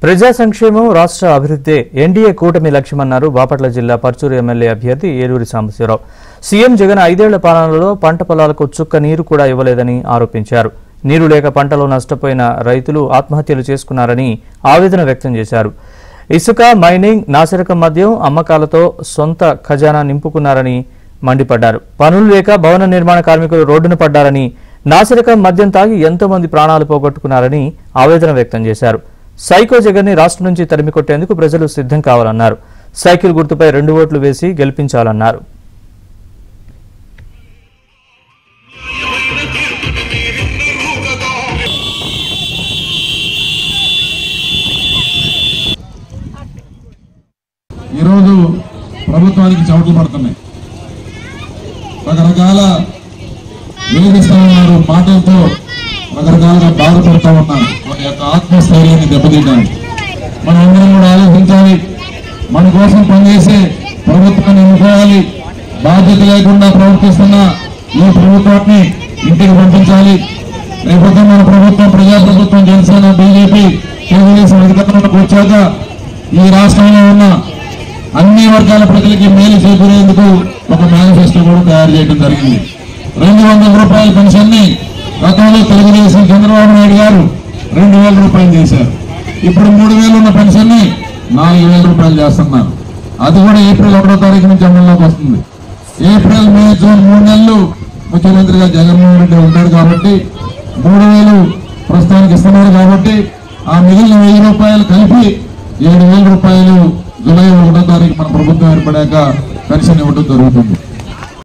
ప్రజా సంక్షేమం రాష్ట్ర అభివృద్ధి ఎన్డీఏ కూటమి లక్ష్యమన్నారు బాపట్ల జిల్లా పర్చూరు ఎమ్మెల్యే అభ్యర్థి ఏలూరి సాంబశివరావు. సీఎం జగన్ 5 ఏళ్ల పాలనలో పంట పొలాలకు చుక్క నీరు కూడా ఇవ్వలేదని ఆరోపించారు. నీరు లేక పంటలో నష్టపోయిన రైతులు ఆత్మహత్యలు చేసుకున్నారని ఆవేదన వ్యక్తం చేశారు. ఇసుక, మైనింగ్, నాసిరకం మద్యం అమ్మకాలతో సొంత ఖజానా నింపుకున్నారని మండిపడ్డారు. పనులు లేక భవన నిర్మాణ కార్మికులు రోడ్డున పడ్డారని, నాసిరకం మద్యం తాగి ఎంతో మంది ప్రాణాలు పోగొట్టుకున్నారని ఆవేదన వ్యక్తం చేశారు. సైకో జగన్ ని రాష్ట్రం నుంచి తరిమి కొట్టేందుకు ప్రజలు సిద్ధం కావాలన్నారు. సైకిల్ గుర్తుపై 2 ఓట్లు వేసి గెలిపించాలన్నారు. ఈరోజు ప్రభుత్వానికి చవట్లు పడుతున్నాయి. రకరకాల వెలిగిస్తూ ఉన్నారు, మాటలతో రకరకాలుగా బాధపడుతూ ఉన్నారు. మన యొక్క ఆత్మస్థైర్యాన్ని దెబ్బతీయడానికి మనం అందరం కూడా ఆలోచించాలి. మన కోసం పనిచేసే ప్రభుత్వాన్ని ఎన్నుకోవాలి. బాధ్యత లేకుండా ప్రవర్తిస్తున్న ఈ ప్రభుత్వాన్ని ఇంటికి పంపించాలి. లేకపోతే మన ప్రభుత్వం, ప్రజాప్రభుత్వం, జనసేన, బీజేపీ, తెలుగుదేశం అధికారంలోకి వచ్చాక ఈ రాష్ట్రంలో ఉన్న అన్ని వర్గాల ప్రజలకి మేలు చేకూరేందుకు ఒక మేనిఫెస్టో కూడా తయారు చేయడం జరిగింది. 200 రూపాయల పెన్షన్ ని గతంలో తెలుగుదేశం చంద్రబాబు నాయుడు గారు 2000 రూపాయలు చేశారు. ఇప్పుడు 3000 ఉన్న పెన్షన్ ని 4000 రూపాయలు చేస్తున్నారు. అది కూడా ఏప్రిల్ 1వ తారీఖు నుంచి అమల్లోకి వస్తుంది. ఏప్రిల్, మే, జూన్ 3 నెలలు ముఖ్యమంత్రిగా జగన్మోహన్ రెడ్డి ఉంటాడు కాబట్టి 3000 ప్రస్తుతానికి ఇస్తున్నారు. కాబట్టి ఆ మిగిలిన 1000 రూపాయలు కలిపి 7000 రూపాయలు జూలై 1వ తారీఖు మన ప్రభుత్వం ఏర్పడాక పెన్షన్ ఇవ్వడం జరుగుతుంది.